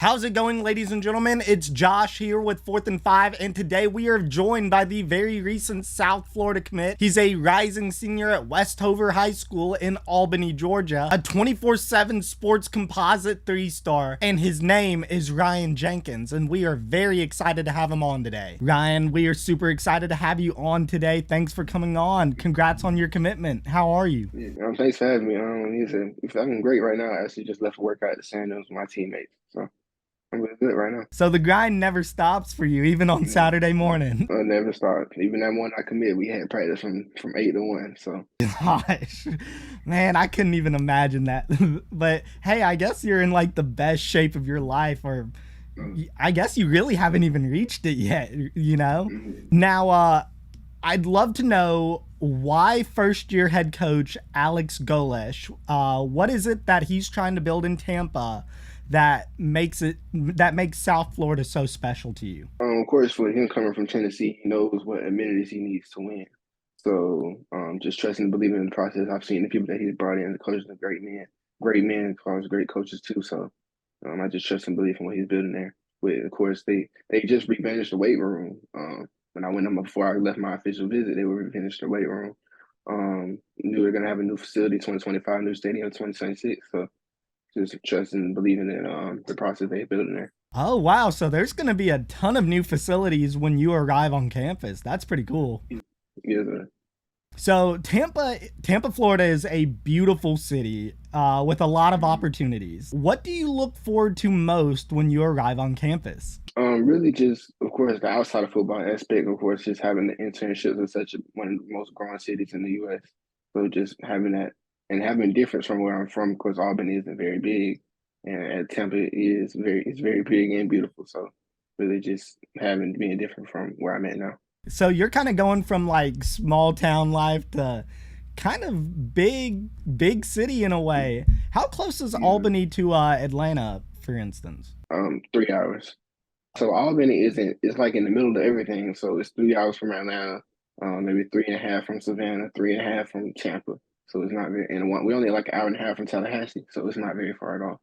How's it going, ladies and gentlemen? It's Josh here with 4th and 5, and today we are joined by the very recent South Florida commit. He's a rising senior at Westover High School in Albany, Georgia, a 24/7 sports composite 3-star, and his name is Ryan Jenkins, and we are very excited to have him on today. Ryan, we are super excited to have you on today. Thanks for coming on. Congrats on your commitment. How are you? Yeah, thanks for having me. I'm great right now. I actually just left a workout at the Sandals with my teammates, so I'm really good right now. So the grind never stops for you, even on Yeah. Saturday morning. I never start. Even that one I commit, we had practice from 8 to 1. So Gosh, man, I couldn't even imagine that. But hey, I guess you're in like the best shape of your life, or I guess you really haven't even reached it yet, you know? Now, I'd love to know why first year head coach Alex Golesh, what is it that he's trying to build in Tampa that makes South Florida so special to you? of course, for him coming from Tennessee, he knows what amenities he needs to win. So just trusting and believing in the process. I've seen the people that he's brought in. The coaches are great men, great coaches too. So I just trust and believe in what he's building there. But of course, they just replenished the weight room. When I went on before I left my official visit, they were replenished the weight room. Knew they're gonna have a new facility, 2025, new stadium, 2026. So just trusting and believing in the process they're building there. Oh, wow. So there's going to be a ton of new facilities when you arrive on campus. That's pretty cool. Yeah, So Tampa, Florida is a beautiful city with a lot of opportunities. What do you look forward to most when you arrive on campus? really just, of course, the outside of football aspect, of course, just having the internships in one of the most growing cities in the U.S. So just having that and having difference from where I'm from, because Albany isn't very big, and Tampa is very big and beautiful. So really just having being different from where I'm at now. So you're kind of going from like small town life to kind of big city in a way. How close is Yeah. Albany to Atlanta, for instance? 3 hours. So Albany isn't. It's like in the middle of everything. So it's 3 hours from Atlanta, maybe 3.5 from Savannah, 3.5 from Tampa. So it's not very. And we only like an hour and a half from Tallahassee, so it's not very far at all.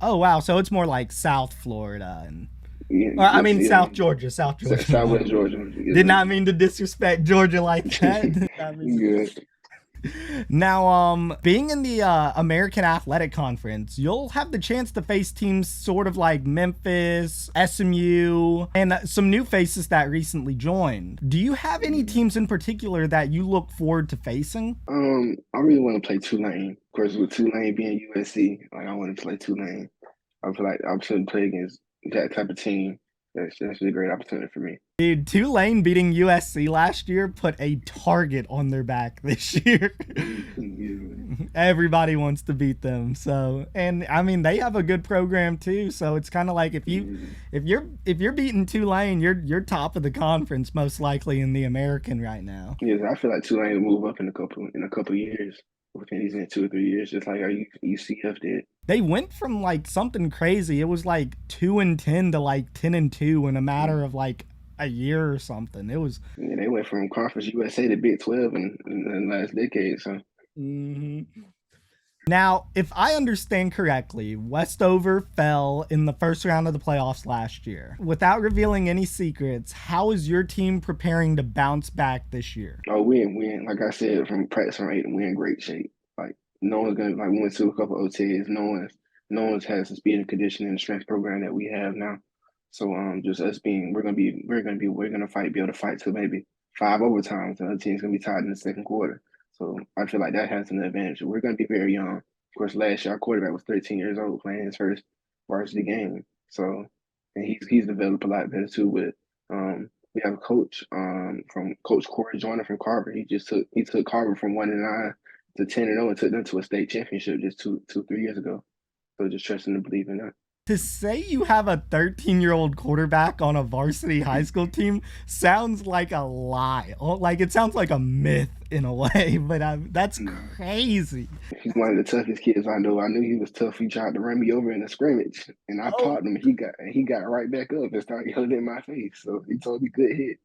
Oh, wow. So it's more like South Florida and Yeah, or, I yes, mean yeah. South Georgia, South Georgia. Southwest Georgia. Did not mean to disrespect Georgia like that. Did not mean to Good. Now, being in the American Athletic Conference, you'll have the chance to face teams sort of like Memphis, SMU, and some new faces that recently joined. Do you have any teams in particular that you look forward to facing? I really want to play Tulane. Of course, with Tulane being USC, like I want to play Tulane. I feel like I'm to play against that type of team. That's a great opportunity for me. Dude, Tulane beating USC last year put a target on their back this year. Everybody wants to beat them. So, and I mean they have a good program too. So it's kind of like if you're beating Tulane, you're top of the conference most likely in the American right now. Yes, I feel like Tulane will move up in a couple years, within these next 2 or 3 years, just like how UCF did. They went from like something crazy. It was like 2-10 to like 10-2 in a matter of like a year or something. It was. Yeah, they went from Conference USA to Big 12 in the last decade. So Mhm. Now, if I understand correctly, Westover fell in the first round of the playoffs last year. Without revealing any secrets, how is your team preparing to bounce back this year? oh, we in like I said from practice from 8, we're in great shape. Like no one's gonna like we went to a couple OTAs. No one's has the speed and conditioning and strength program that we have now. So just us being we're gonna fight, be able to fight to maybe 5 overtimes. The other team's gonna be tied in the second quarter. So I feel like that has an advantage. We're gonna be very young. Of course, last year our quarterback was 13 years old playing his first varsity game. So and he's developed a lot better too. With we have a coach from Coach Corey Joyner from Carver. He took Carver from 1-9 to 10-0 and took them to a state championship just 3 years ago. So just trusting and believing that. To say you have a 13-year-old quarterback on a varsity high school team sounds like a lie. Like it sounds like a myth in a way, but that's crazy. He's one of the toughest kids I know. I knew he was tough. He tried to run me over in a scrimmage, and I Oh, popped him. He got right back up and started yelling in my face. So he told me good hit.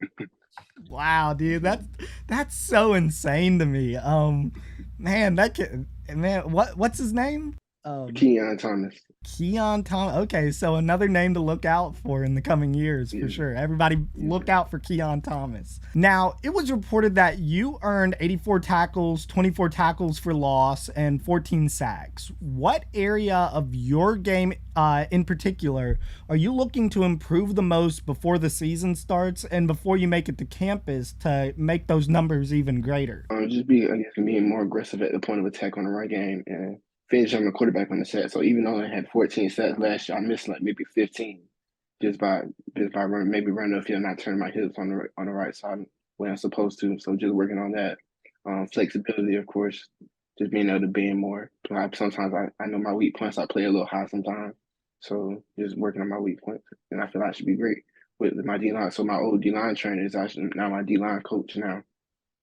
wow, dude, that's so insane to me. Man, that kid, man, what's his name? Um, Keon Thomas. Keon Thomas. Okay, so another name to look out for in the coming years for Yeah, sure. Everybody yes, look sir. out for Keon Thomas. Now, it was reported that you earned 84 tackles, 24 tackles for loss, and 14 sacks. What area of your game in particular are you looking to improve the most before the season starts and before you make it to campus to make those numbers even greater? Just be, I guess, being more aggressive at the point of attack on the run game and finishing the quarterback on the set. So even though I had 14 sacks last year, I missed like maybe 15 just by running, maybe running the field, not turning my hips on the right side when I'm supposed to. So just working on that. Flexibility, of course, just being able to bend more. Sometimes I know my weak points. I play a little high sometimes. So just working on my weak points, and I feel I should be great with my D line. So my old D line trainer is actually now my D line coach now.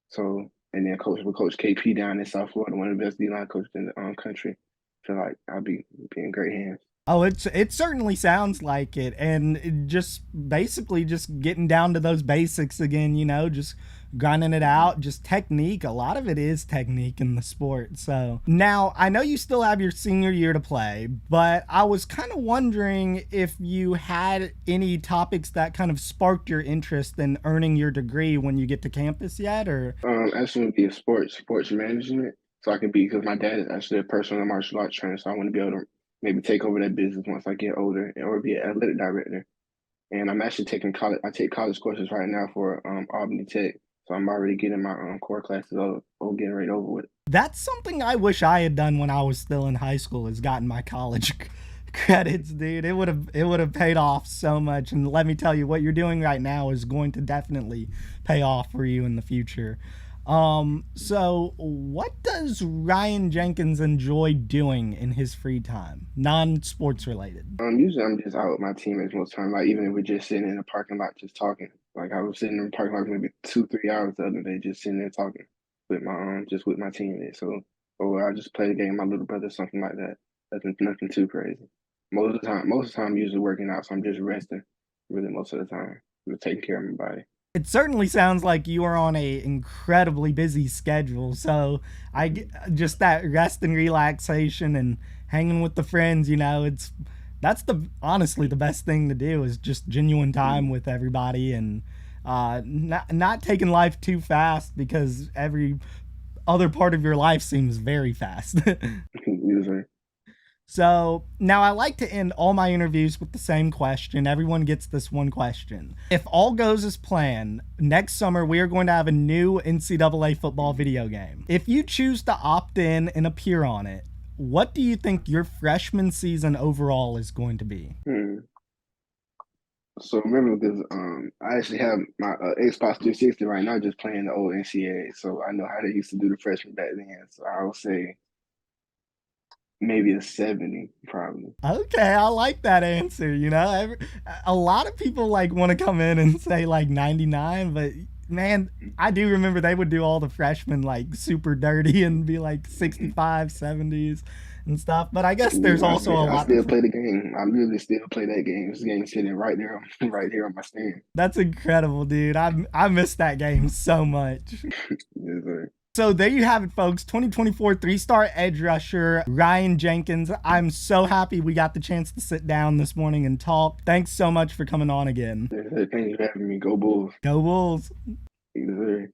So and then Coach KP down in South Florida, one of the best D line coaches in the country. I feel like I'll be in great hands. Oh, it certainly sounds like it, and it just basically just getting down to those basics again. Just grinding it out, just technique. A lot of it is technique in the sport. So now I know you still have your senior year to play, but I was kind of wondering if you had any topics that kind of sparked your interest in earning your degree when you get to campus yet, or Actually, be a sports management, so I can be because my dad is actually a personal martial arts trainer, so I want to be able to maybe take over that business once I get older, or be an athletic director. And I'm actually taking college. I take college courses right now for Albany Tech, so I'm already getting my core classes getting right over with. that's something I wish I had done when I was still in high school. Is gotten my college credits, dude. It would have paid off so much. And let me tell you, what you're doing right now is going to definitely pay off for you in the future. So what does Ryan Jenkins enjoy doing in his free time, non-sports related? Usually I'm just out with my teammates most time. Like even if we're just sitting in the parking lot just talking. Like I was sitting in the parking lot maybe 2, 3 hours the other day, just sitting there talking with my just with my teammates. So or I just play the game with my little brother, something like that. Nothing too crazy. Most of the time I'm usually working out, so I'm just resting. Really, most of the time, just taking care of my body. It certainly sounds like you are on a incredibly busy schedule. So just that rest and relaxation and hanging with the friends, that's the honestly the best thing to do is just genuine time Mhm. with everybody and not taking life too fast because every other part of your life seems very fast. Usually. So now I like to end all my interviews with the same question. Everyone gets this one question. If all goes as planned, next summer we are going to have a new NCAA football video game. If you choose to opt in and appear on it, what do you think your freshman season overall is going to be? Hmm. So remember, because I actually have my Xbox 360 right now, just playing the old NCAA. So I know how they used to do the freshman back then. So I would say maybe a 70, probably. Okay, I like that answer. A lot of people like want to come in and say like 99, but man, I do remember they would do all the freshmen like super dirty and be like Mhm. 65, 70s and stuff. But I guess there's I also still, a I lot still of play the game. I literally still play that game. This game sitting right there, right here on my stand. that's incredible, dude. I miss that game so much. Yes, sir. So there you have it, folks. 2024 three-star edge rusher Ryan Jenkins. I'm so happy we got the chance to sit down this morning and talk. Thanks so much for coming on again. Yes, sir. Thank you for having me. Go Bulls. Go Wolves. Yes, sir.